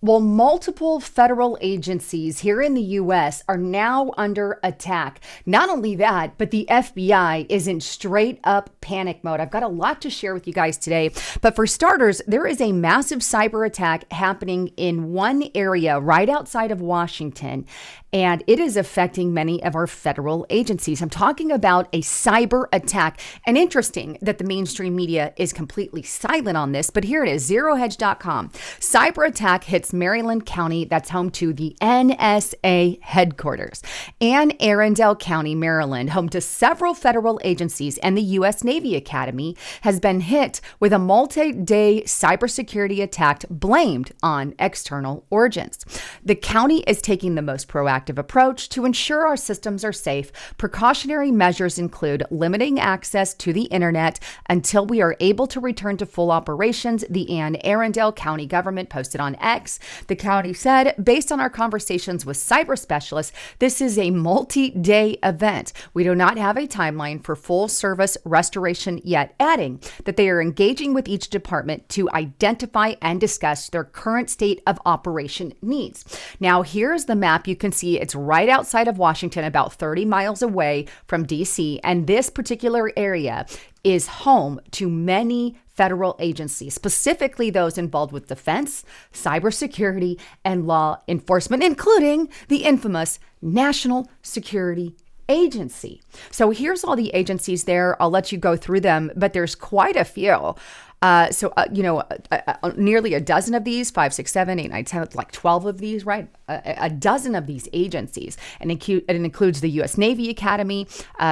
Well, multiple federal agencies here in the U.S. are now under attack. Not only that, but the FBI is in straight up panic mode. I've got a lot to share with you guys today. But for starters, there is a massive cyber attack happening in one area right outside of Washington, and it is affecting many of our federal agencies. I'm talking about a cyber attack. And interesting that the mainstream media is completely silent on this, but here it is, ZeroHedge.com. Cyber attack hits Maryland County, that's home to the NSA headquarters, and Arundel County, Maryland, home to several federal agencies, and the U.S. Navy Academy, has been hit with a multi-day cybersecurity attack blamed on external origins. The county is taking the most proactive approach to ensure our systems are safe. Precautionary measures include limiting access to the internet until we are able to return to full operations, the Anne Arundel County government posted on X. The county said, based on our conversations with cyber specialists, this is a multi-day event. We do not have a timeline for full service restoration yet, adding that they are engaging with each department to identify and discuss their current state of operation needs. Now, here's the map. You can see it's right outside of Washington, about 30 miles away from DC, and this particular area is home to many federal agencies, specifically those involved with defense, cybersecurity, and law enforcement, including the infamous National Security Agency. So here's all the agencies there. I'll let you go through them, but there's quite a few. Nearly a dozen of these, 5, 6, 7, 8, 9, 10, like 12 of these, right? A dozen of these agencies. And it includes the U.S. Navy Academy.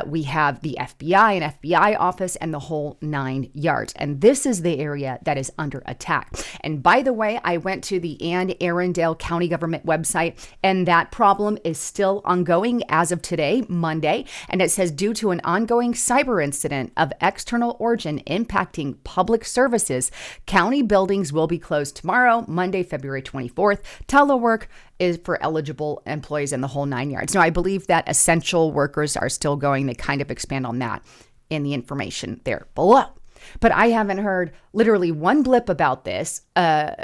We have the FBI and FBI office and the whole 9 yards. And this is the area that is under attack. And by the way, I went to the Anne Arundel County government website, and that problem is still ongoing as of today, Monday. And it says, due to an ongoing cyber incident of external origin impacting public services, county buildings will be closed tomorrow, Monday, February 24th. Telework is for eligible employees in the whole 9 yards. Now, I believe that essential workers are still going. They kind of expand on that in the information there below. But I haven't heard literally one blip about this on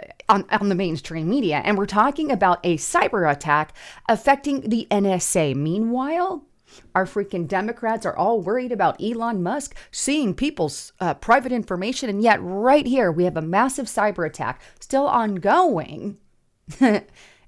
the mainstream media. And we're talking about a cyber attack affecting the NSA. Meanwhile, our freaking Democrats are all worried about Elon Musk seeing people's private information. And yet right here, we have a massive cyber attack still ongoing.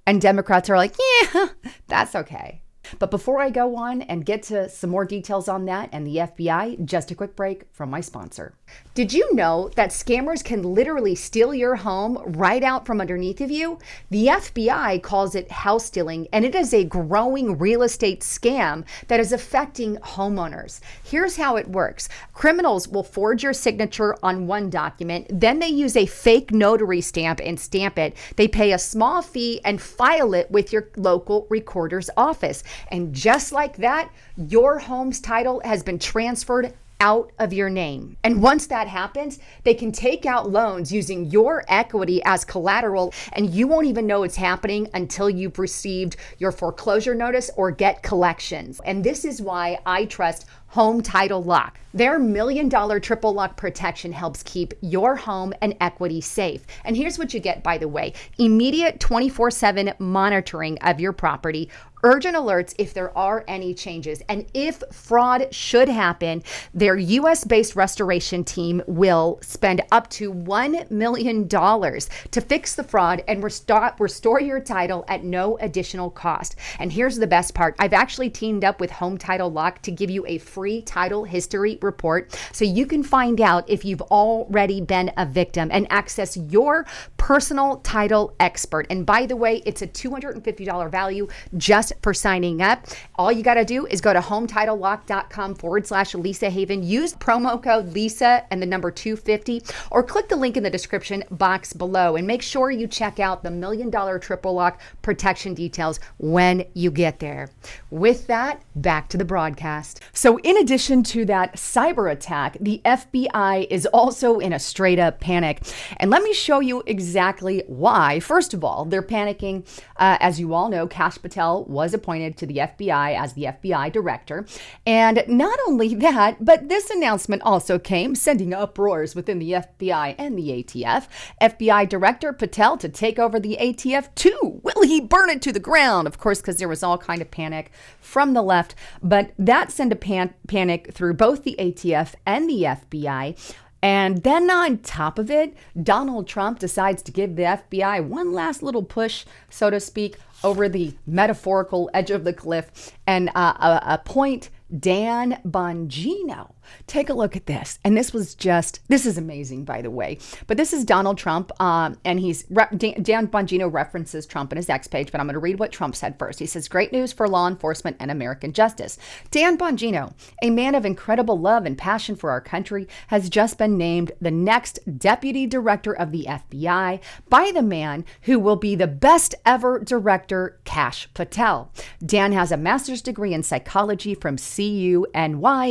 And Democrats are like, yeah, that's okay. But before I go on and get to some more details on that and the FBI, just a quick break from my sponsor. Did you know that scammers can literally steal your home right out from underneath of you? The FBI calls it house stealing, and it is a growing real estate scam that is affecting homeowners. Here's how it works. Criminals will forge your signature on one document, then they use a fake notary stamp and stamp it. They pay a small fee and file it with your local recorder's office. And just like that, your home's title has been transferred out of your name. And once that happens, they can take out loans using your equity as collateral, and you won't even know it's happening until you've received your foreclosure notice or get collections. And this is why I trust Home Title Lock. Their $1 million triple lock protection helps keep your home and equity safe. And here's what you get, by the way: immediate 24/7 monitoring of your property, urgent alerts if there are any changes. And if fraud should happen, their US-based restoration team will spend up to $1 million to fix the fraud and restore your title at no additional cost. And here's the best part. I've actually teamed up with Home Title Lock to give you a free title history report so you can find out if you've already been a victim and access your personal title expert. And by the way, it's a $250 value just for signing up. All you got to do is go to HometitleLock.com/Lisa Haven. Use promo code Lisa and the number 250, or click the link in the description box below and make sure you check out the $1 million triple lock protection details when you get there. With that, back to the broadcast. So in addition to that cyber attack, the FBI is also in a straight up panic. And let me show you exactly why. First of all, they're panicking. As you all know, Kash Patel was appointed to the FBI as the FBI director. And not only that, but this announcement also came, sending uproars within the FBI and the ATF. FBI Director Patel to take over the ATF too. Will he burn it to the ground? Of course, because there was all kind of panic from the left. But that sent a panic through both the ATF and the FBI. And then on top of it, Donald Trump decides to give the FBI one last little push, so to speak, over the metaphorical edge of the cliff and appoint Dan Bongino. Take a look at this. And this is amazing, by the way. But this is Donald Trump, and Dan Bongino references Trump in his X page, but I'm going to read what Trump said first. He says, "Great news for law enforcement and American justice. Dan Bongino, a man of incredible love and passion for our country, has just been named the next deputy director of the FBI by the man who will be the best ever director, Kash Patel. Dan has a master's degree in psychology from CUNY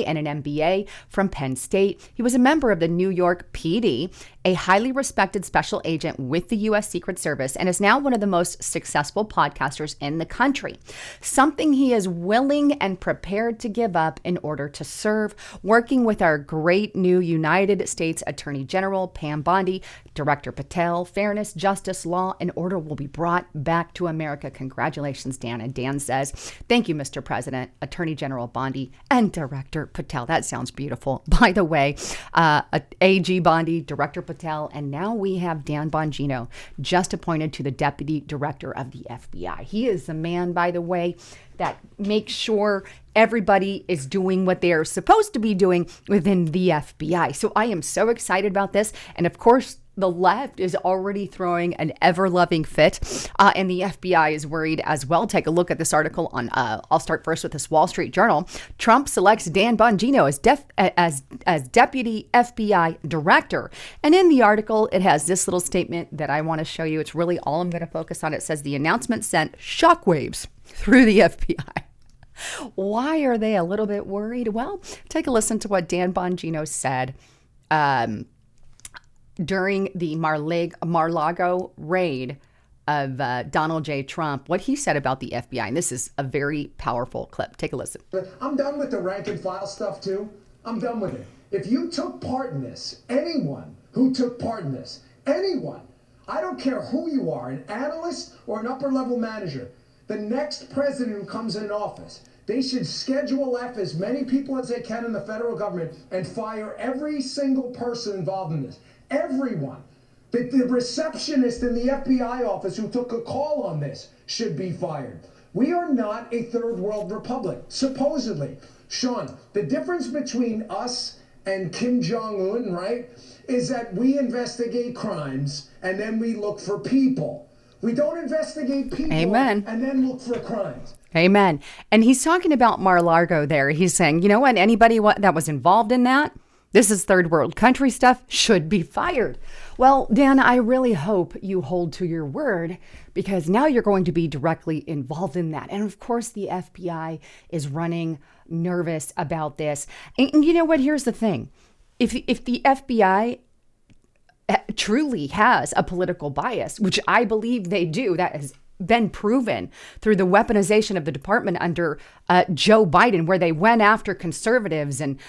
and an MBA from Penn State. He was a member of the New York PD, a highly respected special agent with the U.S. Secret Service, and is now one of the most successful podcasters in the country. Something he is willing and prepared to give up in order to serve, working with our great new United States Attorney General, Pam Bondi, Director Patel. Fairness, justice, law, and order will be brought back to America. Congratulations, Dan." And Dan says, "Thank you, Mr. President, Attorney General Bondi, and Director Patel." That sounds beautiful. By the way, AG Bondi, Director Patel, and now we have Dan Bongino just appointed to the Deputy Director of the FBI. He is the man, by the way, that makes sure everybody is doing what they are supposed to be doing within the FBI. So I am so excited about this. And of course, the left is already throwing an ever-loving fit, and the FBI is worried as well. Take a look at this article on, I'll start first with this Wall Street Journal. Trump selects Dan Bongino as deputy FBI director. And in the article, it has this little statement that I want to show you. It's really all I'm going to focus on. It says, "The announcement sent shockwaves through the FBI." Why are they a little bit worried? Well, take a listen to what Dan Bongino said during the Mar-a-Lago raid of Donald J. Trump, what he said about the FBI. And this is a very powerful clip. Take a listen. I'm done with the rank and file stuff too. I'm done with it. If you took part in this, anyone who took part in this, anyone, I don't care who you are, an analyst or an upper level manager, the next president who comes in office, they should schedule F as many people as they can in the federal government and fire every single person involved in this. Everyone. The receptionist in the FBI office who took a call on this should be fired. We are not a third world republic, supposedly. Sean, the difference between us and Kim Jong-un, right, is that we investigate crimes and then we look for people. We don't investigate people. Amen. And then look for crimes. Amen. And he's talking about Mar-a-Lago there. He's saying, you know what, anybody that was involved in that, this is third world country stuff, should be fired. Well, Dan, I really hope you hold to your word, because now you're going to be directly involved in that. And of course, the FBI is running nervous about this. And you know what? Here's the thing. If the FBI truly has a political bias, which I believe they do, that has been proven through the weaponization of the department under Joe Biden, where they went after conservatives and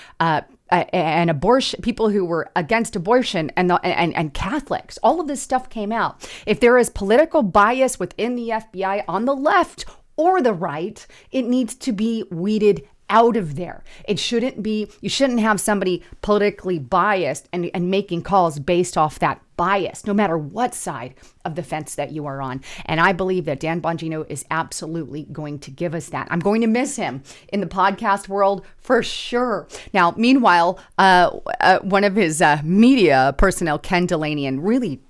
abortion, people who were against abortion and Catholics. All of this stuff came out. If there is political bias within the FBI on the left or the right, it needs to be weeded out of there. It shouldn't be, you shouldn't have somebody politically biased and making calls based off that bias, no matter what side of the fence that you are on. And I believe that Dan Bongino is absolutely going to give us that. I'm going to miss him in the podcast world for sure. Now, meanwhile, one of his media personnel, Ken Delaney, and really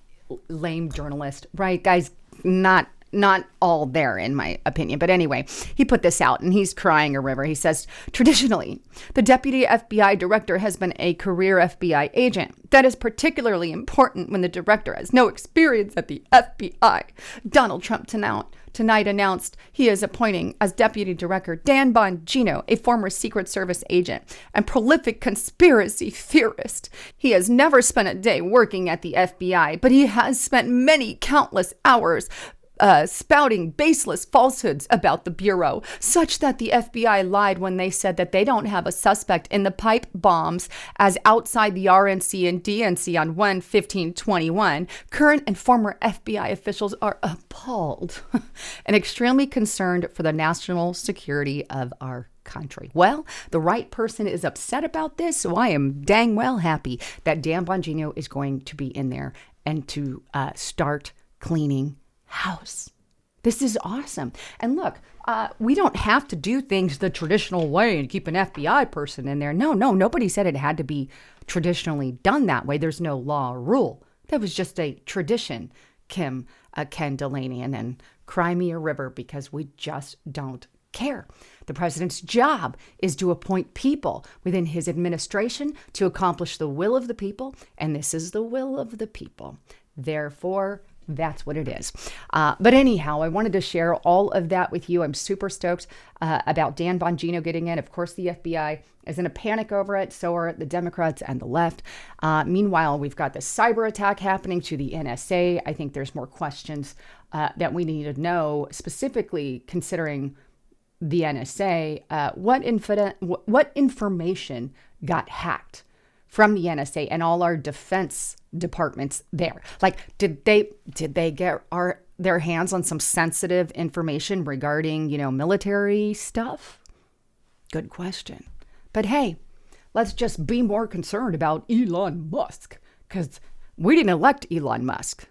lame journalist, right? Guys, not not all there, in my opinion. But anyway, he put this out and he's crying a river. He says, traditionally, the deputy FBI director has been a career FBI agent. That is particularly important when the director has no experience at the FBI. Donald Trump tonight announced he is appointing as deputy director Dan Bongino, a former Secret Service agent and prolific conspiracy theorist. He has never spent a day working at the FBI, but he has spent many countless hours spouting baseless falsehoods about the Bureau, such that the FBI lied when they said that they don't have a suspect in the pipe bombs as outside the RNC and DNC on 1/15/21. Current and former FBI officials are appalled and extremely concerned for the national security of our country. Well, the right person is upset about this, so I am dang well happy that Dan Bongino is going to be in there and to start cleaning house. This is awesome. And look, we don't have to do things the traditional way and keep an FBI person in there. No, nobody said it had to be traditionally done that way. There's no law or rule. That was just a tradition, Ken Delaney. And then cry me a river because we just don't care. The president's job is to appoint people within his administration to accomplish the will of the people. And this is the will of the people. Therefore, that's what it is. But anyhow, I wanted to share all of that with you. I'm super stoked about Dan Bongino getting in. Of course, the FBI is in a panic over it. So are the Democrats and the left. Meanwhile, we've got the cyber attack happening to the NSA. I think there's more questions that we need to know, specifically considering the NSA. What information got hacked from the NSA and all our defense departments there? Like, did they get their hands on some sensitive information regarding, military stuff? Good question. But hey, let's just be more concerned about Elon Musk, because we didn't elect Elon Musk.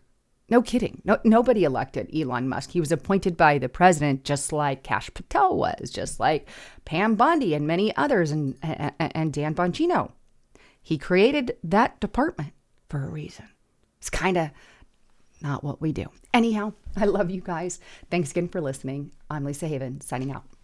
No kidding. Nobody elected Elon Musk. He was appointed by the president, just like Kash Patel was, just like Pam Bondi and many others, and Dan Bongino. He created that department for a reason. It's kind of not what we do. Anyhow, I love you guys. Thanks again for listening. I'm Lisa Haven, signing out.